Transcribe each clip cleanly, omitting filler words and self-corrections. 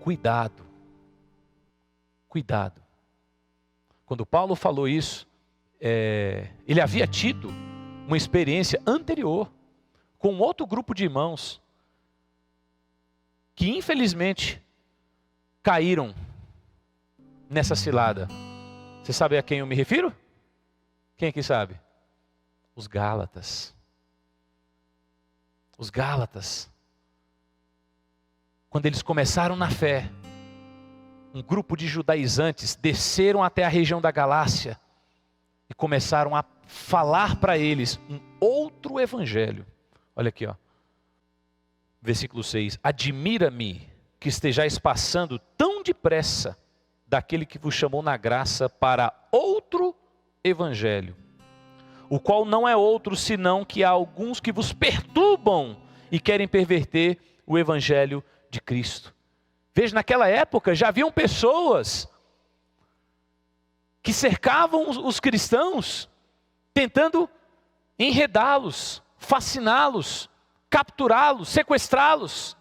cuidado. Cuidado. Quando Paulo falou isso, ele havia tido uma experiência anterior com outro grupo de irmãos que infelizmente caíram nessa cilada. Você sabe a quem eu me refiro? Quem aqui sabe? Os Gálatas. Os Gálatas. Quando eles começaram na fé, um grupo de judaizantes desceram até a região da Galácia e começaram a falar para eles um outro evangelho. Olha aqui, ó. Versículo 6. Admira-me que estejais passando tão depressa daquele que vos chamou na graça para outro evangelho, o qual não é outro senão que há alguns que vos perturbam e querem perverter o evangelho de Cristo. Veja, naquela época já haviam pessoas que cercavam os cristãos, tentando enredá-los, fasciná-los, capturá-los, sequestrá-los.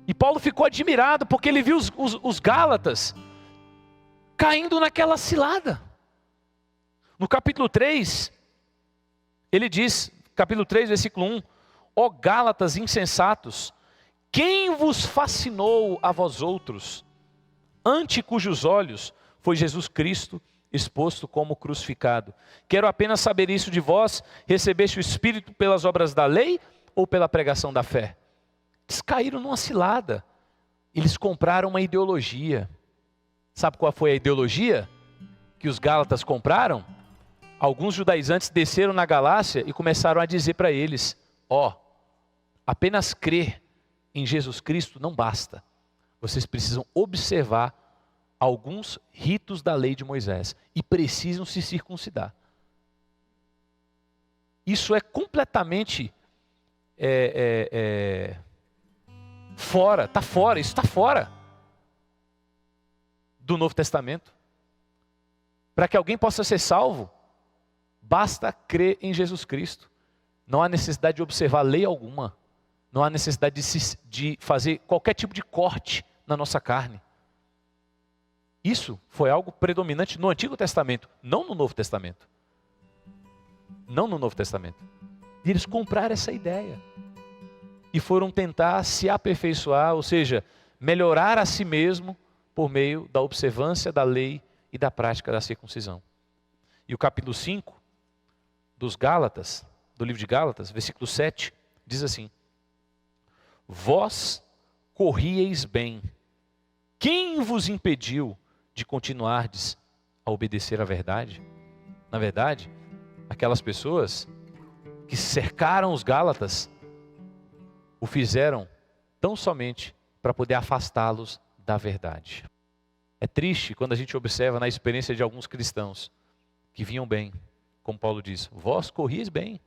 E Paulo ficou admirado porque ele viu os Gálatas caindo naquela cilada. No capítulo 3, ele diz, capítulo 3, versículo 1, ó Gálatas insensatos, quem vos fascinou a vós outros, ante cujos olhos foi Jesus Cristo exposto como crucificado? Quero apenas saber isso de vós, recebeste o Espírito pelas obras da lei ou pela pregação da fé? Eles caíram numa cilada, eles compraram uma ideologia. Sabe qual foi a ideologia que os Gálatas compraram? Alguns judaizantes desceram na Galácia e começaram a dizer para eles, apenas crer em Jesus Cristo não basta. Vocês precisam observar alguns ritos da lei de Moisés e precisam se circuncidar. Isso é completamente fora, isso está fora do Novo Testamento. Para que alguém possa ser salvo, basta crer em Jesus Cristo. Não há necessidade de observar lei alguma. Não há necessidade de fazer qualquer tipo de corte na nossa carne. Isso foi algo predominante no Antigo Testamento, não no Novo Testamento. Não no Novo Testamento. E eles compraram essa ideia. E foram tentar se aperfeiçoar, ou seja, melhorar a si mesmo por meio da observância da lei e da prática da circuncisão. E o capítulo 5 dos Gálatas, do livro de Gálatas, versículo 7, diz assim: vós corrieis bem. Quem vos impediu de continuardes a obedecer à verdade? Na verdade, aquelas pessoas que cercaram os Gálatas o fizeram tão somente para poder afastá-los da verdade. É triste quando a gente observa na experiência de alguns cristãos que vinham bem, como Paulo diz, vós corrieis bem,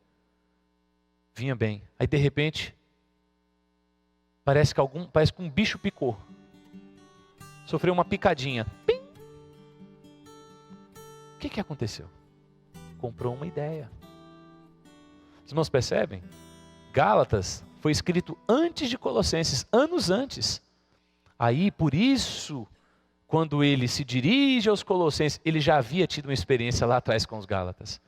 vinha bem. Aí de repente, parece que um bicho picou, sofreu uma picadinha. Pim! O que aconteceu? Comprou uma ideia. Os irmãos percebem? Gálatas foi escrito antes de Colossenses, anos antes. Aí, por isso, quando ele se dirige aos Colossenses, ele já havia tido uma experiência lá atrás com os Gálatas.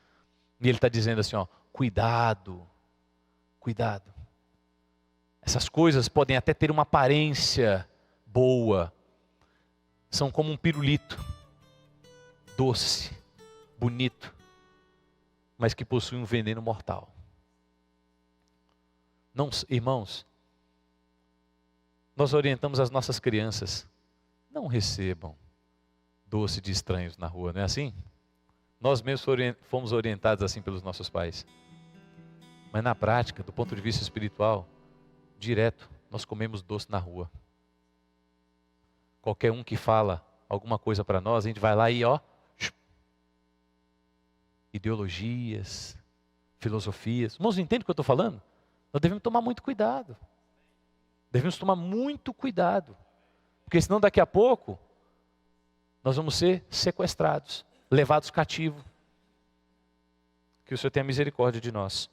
E ele está dizendo assim, cuidado, cuidado. Essas coisas podem até ter uma aparência boa. São como um pirulito, doce, bonito, mas que possui um veneno mortal. Não, irmãos, nós orientamos as nossas crianças, não recebam doce de estranhos na rua, não é assim? Nós mesmos fomos orientados assim pelos nossos pais. Mas na prática, do ponto de vista espiritual, direto, nós comemos doce na rua. Qualquer um que fala alguma coisa para nós, a gente vai lá e ideologias, filosofias. Irmãos, entendem o que eu estou falando? Nós devemos tomar muito cuidado. Devemos tomar muito cuidado. Porque senão daqui a pouco, nós vamos ser sequestrados, levados cativos. Que o Senhor tenha misericórdia de nós.